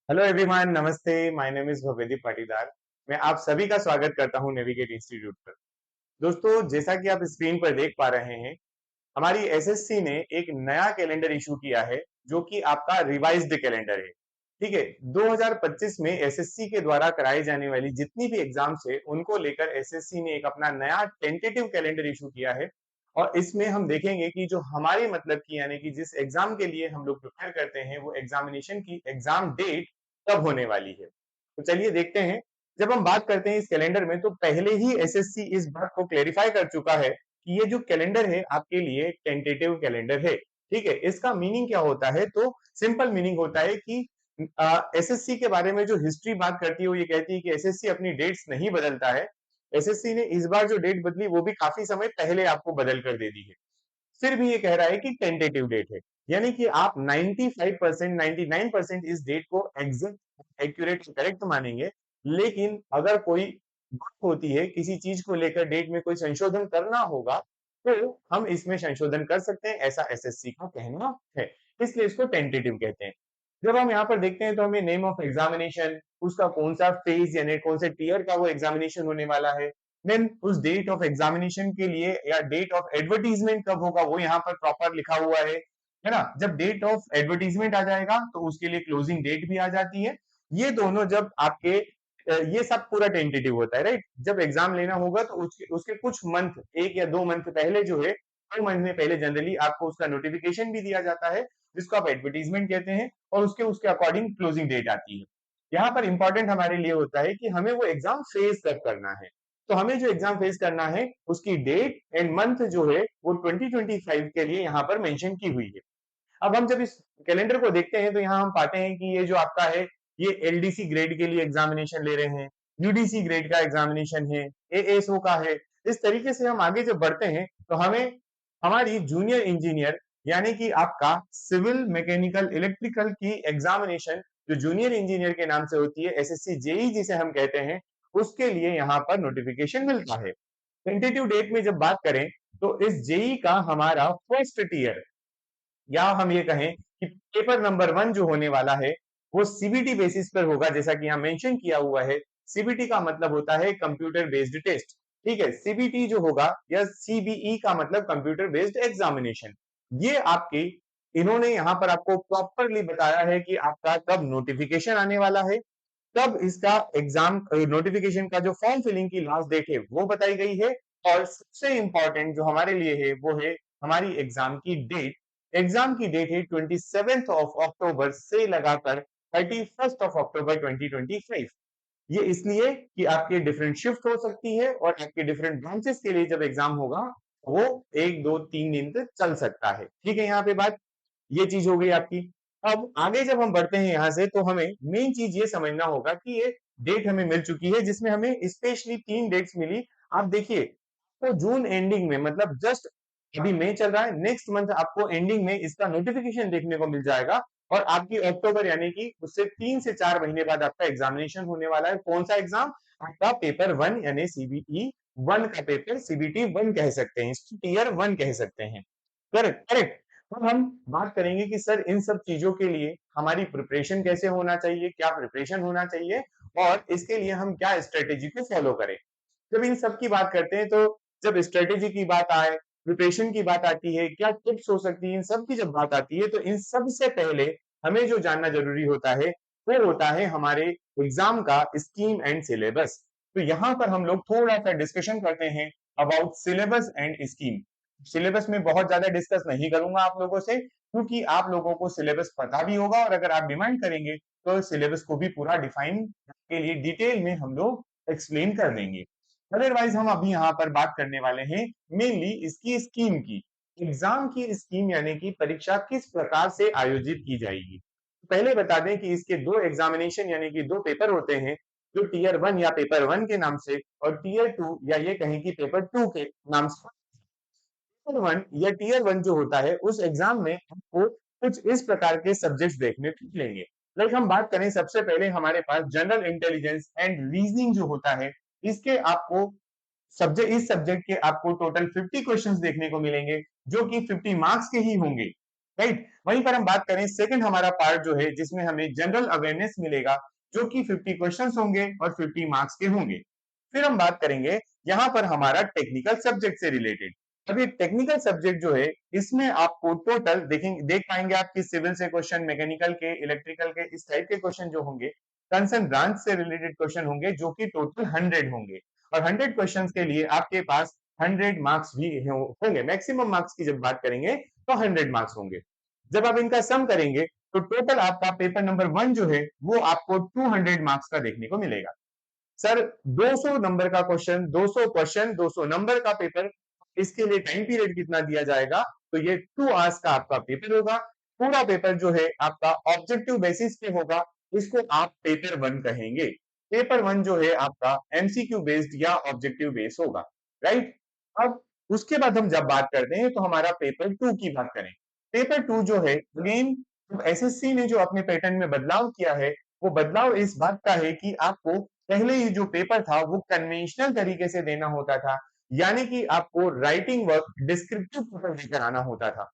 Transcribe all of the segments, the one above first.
Hello everyone, नमस्ते। My name is Bhavdeep Patidar. मैं आप सभी का स्वागत करता हूं नेविगेट इंस्टीट्यूट पर। दोस्तों, जैसा कि आप स्क्रीन पर देख पा रहे हैं, हमारी एसएससी ने एक नया कैलेंडर इशू किया है, जो कि आपका रिवाइज्ड कैलेंडर है। ठीक है। 2025 में एसएससी के द्वारा कराई जाने वाली जितनी भी एग्जाम्स है, उनको लेकर एसएससी ने एक अपना नया टेंटेटिव कैलेंडर इशू किया है। और इसमें हम देखेंगे कि जो हमारे मतलब की यानी कि जिस एग्जाम के लिए हम लोग प्रिपेयर करते हैं, वो एग्जामिनेशन की एग्जाम डेट कब होने वाली है। तो चलिए देखते हैं। जब हम बात करते हैं इस कैलेंडर में, तो पहले ही एसएससी इस बात को क्लेरिफाई कर चुका है कि ये जो कैलेंडर है आपके लिए टेंटेटिव कैलेंडर है। ठीक है। इसका मीनिंग क्या होता है? तो सिंपल मीनिंग होता है कि एसएससी के बारे में जो हिस्ट्री बात करती है, वो ये कहती है कि एसएससी अपनी डेट्स नहीं बदलता है। एसएससी ने इस बार जो डेट बदली, वो भी काफी समय पहले आपको बदल कर दे दी है। फिर भी ये कह रहा है कि टेंटेटिव डेट है, यानी कि आप 95% 99% इस डेट को एग्जैक्ट एक्यूरेट करेक्ट मानेंगे। लेकिन अगर कोई बात होती है, किसी चीज को लेकर डेट में कोई संशोधन करना होगा, तो हम इसमें संशोधन कर सकते हैं, ऐसा एसएससी का कहना है। इसलिए इसको टेंटेटिव कहते हैं। जब हम यहाँ पर देखते हैं, तो हमें नेम ऑफ एग्जामिनेशन, उसका कौन सा फेज यानी कौन से टीयर का वो एग्जामिनेशन होने वाला है, देन उस डेट ऑफ एग्जामिनेशन के लिए या डेट ऑफ एडवर्टीजमेंट कब होगा, वो यहाँ पर प्रॉपर लिखा हुआ है ना। जब डेट ऑफ एडवर्टीजमेंट आ जाएगा, तो उसके लिए क्लोजिंग डेट भी आ जाती है। ये दोनों जब आपके ये सब पूरा टेंटेटिव होता है, राइट। जब एग्जाम लेना होगा, तो उसके उसके कुछ मंथ, 1 या 2 मंथ पहले जो है, 2 महीने पहले जनरली आपको उसका नोटिफिकेशन भी दिया जाता है, जिसको आप एडवर्टीजमेंट कहते हैं, और उसके उसके अकॉर्डिंग क्लोजिंग डेट आती है। यहाँ पर इंपॉर्टेंट हमारे लिए होता है कि हमें वो एग्जाम फेस कब करना है। तो हमें जो एग्जाम फेस करना है, उसकी डेट एंड मंथ जो है, वो 2025 के लिए यहाँ पर मेंशन की हुई है। अब हम जब इस कैलेंडर को देखते हैं, तो यहाँ हम पाते हैं कि ये जो आपका है, ये एलडीसी ग्रेड के लिए एग्जामिनेशन ले रहे हैं, यूडीसी ग्रेड का एग्जामिनेशन है, एएसओ का है। इस तरीके से हम आगे जब बढ़ते हैं, तो हमें हमारी जूनियर इंजीनियर यानी कि आपका सिविल मैकेनिकल इलेक्ट्रिकल की एग्जामिनेशन, जो जूनियर इंजीनियर के नाम से होती है, एसएससी जेई जिसे हम कहते हैं, उसके लिए यहाँ पर नोटिफिकेशन मिलता है। टेंटेटिव डेट में जब बात करें, तो इस जेई का हमारा फर्स्ट टीयर, या हम ये कहें कि पेपर नंबर 1 जो होने वाला है, वो सीबीटी बेसिस पर होगा, जैसा कि यहाँ मेंशन किया हुआ है। सीबीटी का मतलब होता है कंप्यूटर बेस्ड टेस्ट। ठीक है। सीबीटी जो होगा, या सीबीई का मतलब कंप्यूटर बेस्ड एग्जामिनेशन। ये आपके, इन्होंने यहाँ पर आपको प्रॉपरली बताया है कि आपका कब नोटिफिकेशन आने वाला है, तब इसका एग्जाम नोटिफिकेशन का जो फॉर्म फिलिंग की लास्ट डेट है, वो बताई गई है। और सबसे इंपॉर्टेंट जो हमारे लिए है, वो है हमारी एग्जाम की डेट। एग्जाम की डेट है 27 ऑफ अक्टूबर से लगाकर 31 ऑफ अक्टूबर 2025। ये इसलिए कि आपके डिफरेंट शिफ्ट हो सकती है, और आपके डिफरेंट ब्रांचेस के लिए जब एग्जाम होगा, वो 1 2 3 दिन तक चल सकता है। ठीक है। यहाँ पे बात, ये चीज हो गई आपकी। अब आगे जब हम बढ़ते हैं यहाँ से, तो हमें मेन चीज ये समझना होगा कि ये डेट हमें मिल चुकी है, जिसमें हमें स्पेशली 3 डेट्स मिली। आप देखिए, तो जून एंडिंग में, मतलब जस्ट अभी मई चल रहा है, नेक्स्ट मंथ आपको एंडिंग में इसका नोटिफिकेशन देखने को मिल जाएगा। और आपकी अक्टूबर यानी कि उससे 3 से 4 महीने बाद आपका एग्जामिनेशन होने वाला है। कौन सा एग्जाम? आपका पेपर 1 यानी सीबीई 1 का पेपर, सीबीटी 1 कह सकते हैं, इसको टीयर 1 कह सकते हैं। Correct, correct. अब हम बात करेंगे कि सर, इन सब चीजों के लिए हमारी प्रिपरेशन कैसे होना चाहिए, क्या प्रिपरेशन होना चाहिए, और इसके लिए हम क्या स्ट्रेटेजी को फॉलो करें। जब इन सब की बात करते हैं, तो जब स्ट्रेटेजी की बात आए, प्रिपरेशन की बात आती है, क्या टिप्स हो सकती है, इन सब की जब बात आती है, तो इन सब से पहले हमें जो जानना जरूरी होता है, वो होता है हमारे एग्जाम का स्कीम एंड सिलेबस। तो यहाँ पर हम लोग थोड़ा सा डिस्कशन करते हैं about syllabus and scheme. Syllabus में बहुत ज्यादा डिस्कस नहीं करूंगा आप लोगों से, क्योंकि आप लोगों को सिलेबस पता भी होगा, और अगर आप डिमांड करेंगे, तो सिलेबस को भी पूरा डिफाइन के लिए डिटेल में हम लोग एक्सप्लेन कर देंगे। अदरवाइज हम अभी यहाँ पर बात करने वाले हैं मेनली इसकी स्कीम की। एग्जाम की स्कीम यानी कि परीक्षा किस प्रकार से आयोजित की जाएगी। पहले बता दें कि इसके 2 एग्जामिनेशन यानी कि 2 पेपर होते हैं, जो टीयर 1 या पेपर 1 के नाम से, और टीयर 2 या ये कहें कि पेपर 2 के नाम से। टीयर 1 या टीयर 1 जो होता है, उस एग्जाम में आपको कुछ इस प्रकार के सब्जेक्ट्स देखने को मिलेंगे। लाइक हम बात करें, सबसे पहले हमारे पास जनरल इंटेलिजेंस एंड रीजनिंग जो होता है, इसके आपको सब्जेक्ट इस सब्जेक्ट के आपको टोटल 50 क्वेश्चंस देखने को मिलेंगे, जो कि 50 मार्क्स के ही होंगे। राइट। वहीं पर हम बात करें सेकंड हमारा पार्ट जो है जिसमें हमें जनरल अवेयरनेस मिलेगा, जो कि 50 क्वेश्चंस होंगे और 50 मार्क्स के होंगे। फिर हम बात करेंगे यहाँ पर हमारा टेक्निकल सब्जेक्ट से रिलेटेड। अब ये टेक्निकल सब्जेक्ट जो है इसमें आपको टोटल देख पाएंगे आपकी सिविल से क्वेश्चन, मैकेनिकल के, इलेक्ट्रिकल के, इस टाइप के क्वेश्चन जो होंगे, कंसर्न ब्रांच से रिलेटेड क्वेश्चन होंगे, जो कि टोटल 100 होंगे। और 100 क्वेश्चंस के लिए आपके पास 100 मार्क्स भी होंगे। मैक्सिमम मार्क्स की जब बात करेंगे तो 100 मार्क्स होंगे। जब आप इनका सम करेंगे तो टोटल आपका पेपर नंबर 1 जो है वो आपको 200 मार्क्स का देखने को मिलेगा। सर 200 नंबर का क्वेश्चन, 200 क्वेश्चन, 200 नंबर का पेपर, इसके लिए टाइम पीरियड कितना दिया जाएगा? तो ये 2 आवर्स का आपका पेपर होगा। पूरा पेपर जो है आपका ऑब्जेक्टिव बेसिस पे होगा, इसको आप पेपर 1 कहेंगे। पेपर 1 जो है आपका एमसीक्यू बेस्ड या ऑब्जेक्टिव बेस्ड होगा, राइट। अब उसके बाद हम जब बात करते हैं तो हमारा पेपर 2 की बात करें। पेपर 2 जो है अगेन एसएससी ने जो अपने पैटर्न में बदलाव किया है, वो बदलाव इस बात का है कि आपको पहले ये जो पेपर था वो कन्वेंशनल तरीके से देना होता था, यानी कि आपको राइटिंग वर्क डिस्क्रिप्टिव पेपर लेकर आना होता था।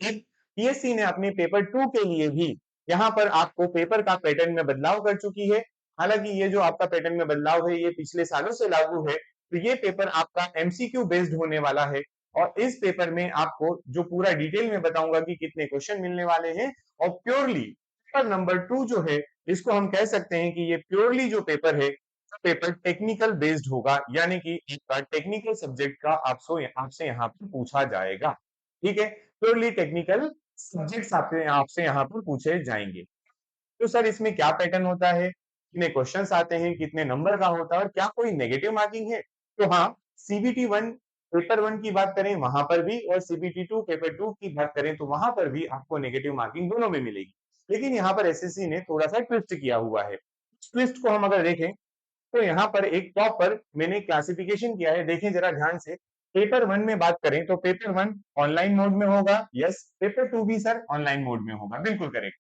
एक पीएससी ने अपने पेपर 2 के लिए भी यहाँ पर आपको पेपर का पैटर्न में बदलाव कर चुकी है। हालांकि ये जो आपका पैटर्न में बदलाव है ये पिछले सालों से लागू है, तो ये पेपर आपका एमसीक्यू बेस्ड होने वाला है। और इस पेपर में आपको जो पूरा डिटेल में बताऊंगा कि कितने क्वेश्चन मिलने वाले हैं। और प्योरली पेपर नंबर 2 जो है इसको हम कह सकते हैं कि ये प्योरली जो पेपर है, पेपर टेक्निकल बेस्ड होगा, यानी कि टेक्निकल सब्जेक्ट का आपसे यहाँ पर पूछा जाएगा। ठीक है, प्योरली टेक्निकल सब्जेक्ट्स आपसे यहाँ पर पूछे जाएंगे। तो सर इसमें क्या पैटर्न होता है, कितने क्वेश्चंस आते हैं, कितने नंबर का होता है और क्या कोई नेगेटिव मार्किंग है? तो हाँ, सीबीटी 1 पेपर 1 की बात करें वहां पर भी, और सीबीटी 2 पेपर 2 की बात करें तो वहां पर भी आपको नेगेटिव मार्किंग दोनों में मिलेगी। लेकिन यहाँ पर एसएससी ने थोड़ा सा ट्विस्ट किया हुआ है। ट्विस्ट को हम अगर देखें तो यहाँ पर एक प्रॉपर मैंने क्लासिफिकेशन किया है, देखें जरा ध्यान से। पेपर 1 में बात करें तो पेपर 1 ऑनलाइन मोड में होगा, यस। पेपर 2 भी सर ऑनलाइन मोड में होगा, बिल्कुल करेक्ट।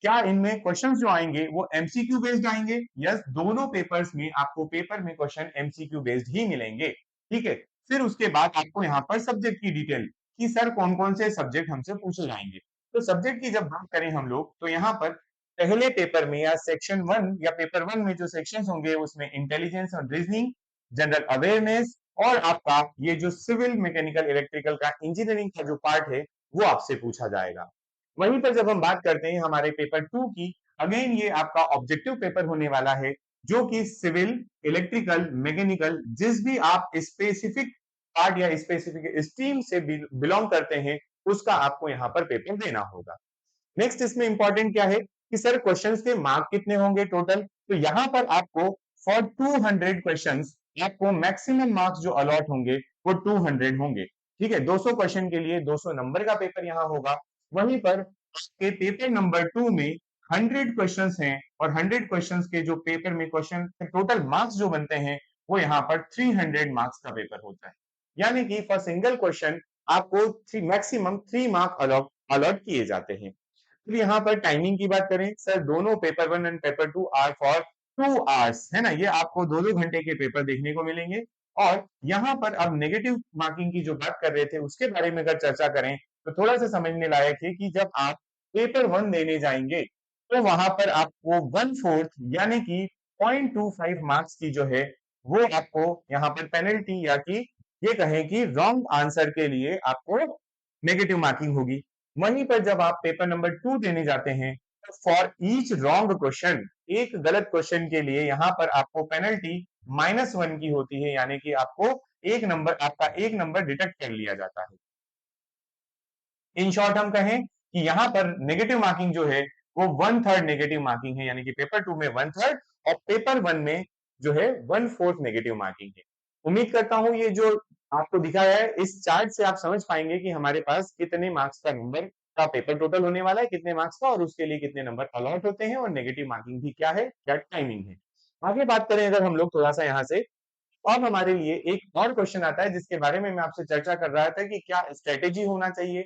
क्या इनमें क्वेश्चंस जो आएंगे वो एमसीक्यू बेस्ड आएंगे? यस, दोनों पेपर्स में आपको पेपर में क्वेश्चन एमसीक्यू बेस्ड ही मिलेंगे। ठीक है, फिर उसके बाद आपको यहाँ पर सब्जेक्ट की डिटेल कि सर कौन कौन से सब्जेक्ट हमसे पूछे जाएंगे। तो सब्जेक्ट की जब बात करें हम लोग तो यहाँ पर पहले पेपर में या सेक्शन 1 या पेपर 1 में जो सेक्शंस होंगे उसमें इंटेलिजेंस और रीजनिंग, जनरल अवेयरनेस, और आपका ये जो सिविल, मैकेनिकल, इलेक्ट्रिकल का इंजीनियरिंग का जो पार्ट है वो आपसे पूछा जाएगा। वहीं पर जब हम बात करते हैं हमारे पेपर 2 की, अगेन ये आपका ऑब्जेक्टिव पेपर होने वाला है, जो कि सिविल, इलेक्ट्रिकल, मैकेनिकल, जिस भी आप स्पेसिफिक पार्ट या स्पेसिफिक स्ट्रीम से बिलोंग करते हैं उसका आपको यहाँ पर पेपर देना होगा। नेक्स्ट इसमें इंपॉर्टेंट क्या है कि सर क्वेश्चंस के मार्क कितने होंगे टोटल? तो यहाँ पर आपको फॉर 200 क्वेश्चंस आपको मैक्सिमम मार्क्स जो अलॉट होंगे वो 200 होंगे। ठीक है, 200 क्वेश्चन के लिए 200 नंबर का पेपर यहाँ होगा। वहीं पर आपके पेपर नंबर 2 में 100 क्वेश्चंस हैं, और 100 क्वेश्चंस के जो पेपर में क्वेश्चन टोटल मार्क्स जो बनते हैं वो यहाँ पर 300 मार्क्स का पेपर होता है। यानी कि फॉर सिंगल क्वेश्चन आपको मैक्सिमम 3 मार्क अलॉट अलॉट किए जाते हैं। फिर यहाँ पर टाइमिंग की बात करें, सर दोनों paper 1 and paper 2 are for 2 hours, है ना, ये आपको 2-2 घंटे के पेपर देखने को मिलेंगे। और यहाँ पर अब नेगेटिव मार्किंग की जो बात कर रहे थे उसके बारे में अगर चर्चा करें तो थोड़ा सा समझने लायक है कि जब आप पेपर 1 देने जाएंगे तो वहां पर आपको 1/4 यानी कि 0.25 मार्क्स की जो है वो आपको यहाँ पर पेनल्टी, या कि ये कहें कि रॉन्ग आंसर के लिए आपको नेगेटिव मार्किंग होगी। वहीं पर जब आप पेपर नंबर 2 देने जाते हैं तो फॉर ईच रॉन्ग क्वेश्चन, एक गलत क्वेश्चन के लिए यहाँ पर आपको पेनल्टी -1 की होती है, यानी कि आपको आपका एक नंबर डिडक्ट कर लिया जाता है। इन शॉर्ट हम कहें कि यहाँ पर नेगेटिव मार्किंग जो है वो 1/3 नेगेटिव मार्किंग है, यानी कि पेपर 2 में 1/3 और पेपर 1 में जो है 1/4 नेगेटिव मार्किंग है। उम्मीद करता हूं ये जो आपको दिखाया है इस चार्ट से आप समझ पाएंगे कि हमारे पास कितने मार्क्स का नंबर का पेपर टोटल होने वाला है, कितने मार्क्स का, और उसके लिए कितने नंबर अलॉट होते हैं, और नेगेटिव मार्किंग भी क्या है, क्या टाइमिंग है। आगे बात करें अगर हम लोग थोड़ा सा यहाँ से, अब हमारे लिए एक और क्वेश्चन आता है जिसके बारे में मैं आपसे चर्चा कर रहा था कि क्या स्ट्रेटेजी होना चाहिए,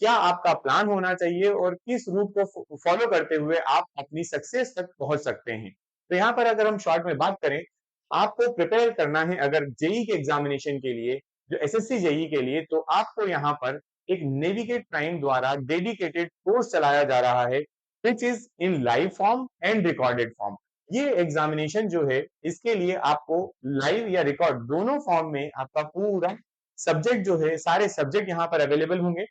क्या आपका प्लान होना चाहिए, और किस रूट को फॉलो करते हुए आप अपनी सक्सेस तक पहुंच सकते हैं। तो यहाँ पर अगर हम शॉर्ट में बात करें, आपको प्रिपेयर करना है अगर जेई के एग्जामिनेशन के लिए, जो एसएससी जेई के लिए, तो आपको यहाँ पर एक नेविगेट प्राइम द्वारा डेडिकेटेड कोर्स चलाया जा रहा है which is in live form and recorded form. ये एग्जामिनेशन जो है इसके लिए आपको लाइव या रिकॉर्ड दोनों फॉर्म में आपका पूरा सब्जेक्ट जो है, सारे सब्जेक्ट यहाँ पर अवेलेबल होंगे।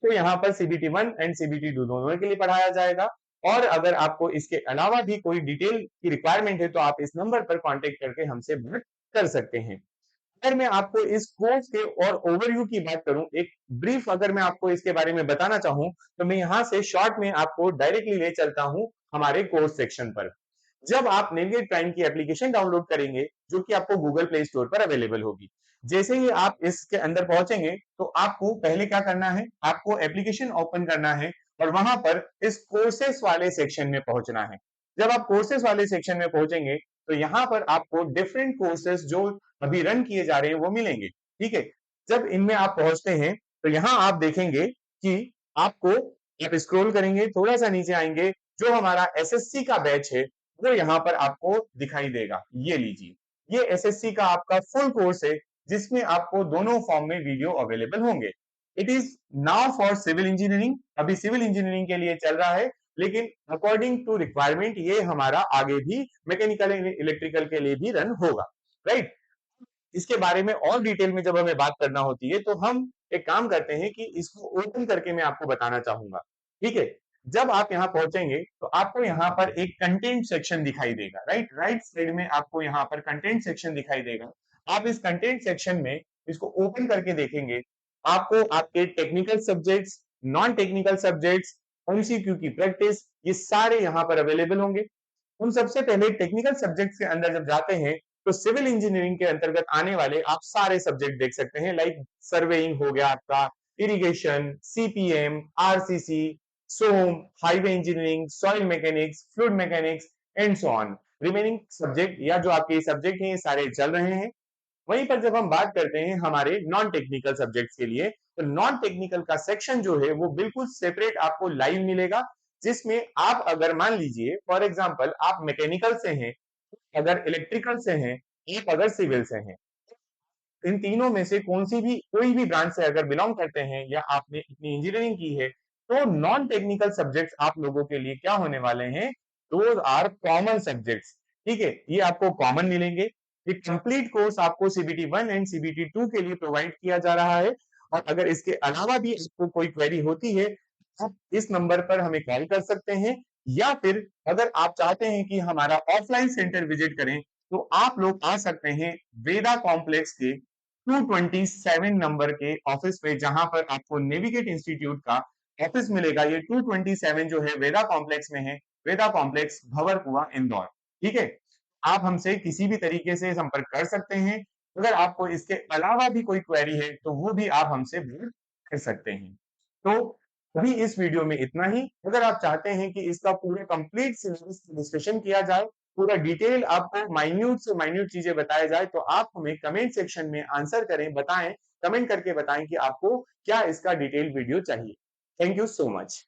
तो यहाँ पर सीबीटी 1 एंड सीबीटी 2 दोनों के लिए पढ़ाया जाएगा। और अगर आपको इसके अलावा भी कोई डिटेल की रिक्वायरमेंट है तो आप इस नंबर पर कांटेक्ट करके हमसे बात कर सकते हैं। अगर मैं आपको इस कोर्स के और ओवरव्यू की बात करूं, एक ब्रीफ अगर मैं आपको इसके बारे में बताना चाहूं, तो मैं यहां से शॉर्ट में आपको डायरेक्टली ले चलता हूं हमारे कोर्स सेक्शन पर। जब आप नेविगेट प्राइम की एप्लीकेशन डाउनलोड करेंगे, जो कि आपको गूगल प्ले स्टोर पर अवेलेबल होगी, जैसे ही आप इसके अंदर पहुंचेंगे तो आपको पहले क्या करना है, आपको एप्लीकेशन ओपन करना है और वहां पर इस कोर्सेस वाले सेक्शन में पहुंचना है। जब आप कोर्सेस वाले सेक्शन में पहुंचेंगे तो यहाँ पर आपको डिफरेंट कोर्सेस जो अभी रन किए जा रहे हैं वो मिलेंगे। ठीक है, जब इनमें आप पहुंचते हैं तो यहाँ आप देखेंगे कि आपको, आप स्क्रॉल करेंगे थोड़ा सा नीचे आएंगे, जो हमारा एसएससी का बैच है वो यहाँ पर आपको दिखाई देगा। ये लीजिए, ये एसएससी का आपका फुल कोर्स है जिसमें आपको दोनों फॉर्म में वीडियो अवेलेबल होंगे। It is now for civil engineering, अभी सिविल इंजीनियरिंग के लिए चल रहा है, लेकिन अकॉर्डिंग टू रिक्वायरमेंट ये हमारा आगे भी मैकेनिकल इलेक्ट्रिकल के लिए भी रन होगा। राइट, इसके बारे में और डिटेल में जब हमें बात करना होती है तो हम एक काम करते हैं कि इसको ओपन करके मैं आपको बताना चाहूंगा। ठीक है, जब आप यहाँ पहुंचेंगे तो आपको यहाँ पर एक कंटेंट सेक्शन दिखाई देगा। राइट साइड में आपको यहाँ पर कंटेंट सेक्शन दिखाई देगा। आप इस कंटेंट सेक्शन में इसको ओपन करके देखेंगे, आपको आपके technical subjects, non technical subjects, MCQ की प्रैक्टिस, ये सारे यहाँ पर अवेलेबल होंगे। हम सबसे पहले टेक्निकल सब्जेक्ट्स के अंदर जब जाते हैं तो सिविल इंजीनियरिंग के अंतर्गत आने वाले आप सारे सब्जेक्ट देख सकते हैं, लाइक सर्वेइंग हो गया आपका, irrigation, CPM, RCC, SOM, highway engineering, soil mechanics, fluid mechanics and so on. Remaining subject या जो आपके सब्जेक्ट हैं ये सारे चल रहे हैं। वहीं पर जब हम बात करते हैं हमारे नॉन टेक्निकल सब्जेक्ट्स के लिए, तो नॉन टेक्निकल का सेक्शन जो है वो बिल्कुल सेपरेट आपको लाइव मिलेगा, जिसमें आप अगर मान लीजिए फॉर एग्जांपल आप मैकेनिकल से हैं, अगर इलेक्ट्रिकल से हैं, आप अगर सिविल से हैं, इन तीनों में से कौन सी भी कोई भी ब्रांच से अगर बिलोंग करते हैं या आपने अपनी इंजीनियरिंग की है, तो नॉन टेक्निकल सब्जेक्ट्स आप लोगों के लिए क्या होने वाले हैं, दोज आर कॉमन सब्जेक्ट्स। ठीक है, ये आपको कॉमन मिलेंगे। ये कंप्लीट कोर्स आपको सीबीटी 1 एंड सीबीटी 2 के लिए प्रोवाइड किया जा रहा है। और अगर इसके अलावा भी आपको कोई क्वेरी होती है, आप इस नंबर पर हमें कॉल कर सकते हैं, या फिर अगर आप चाहते हैं कि हमारा ऑफलाइन सेंटर विजिट करें तो आप लोग आ सकते हैं वेदा कॉम्प्लेक्स के 227 नंबर के ऑफिस पे, जहां पर आपको नेविगेट इंस्टीट्यूट का ऑफिस मिलेगा। ये 227 जो है वेदा कॉम्प्लेक्स में है, वेदा कॉम्प्लेक्स भंवर कुआं इंदौर। ठीक है, आप हमसे किसी भी तरीके से संपर्क कर सकते हैं। अगर आपको इसके अलावा भी कोई क्वेरी है तो वो भी आप हमसे बात कर सकते हैं। तो अभी इस वीडियो में इतना ही। अगर आप चाहते हैं कि इसका पूरा कंप्लीट सिलेबस डिस्कशन किया जाए, पूरा डिटेल आपको माइन्यूट से माइन्यूट चीजें बताया जाए, तो आप हमें कमेंट सेक्शन में आंसर करें, बताएं, कमेंट करके बताएं कि आपको क्या इसका डिटेल वीडियो चाहिए। Thank you so much.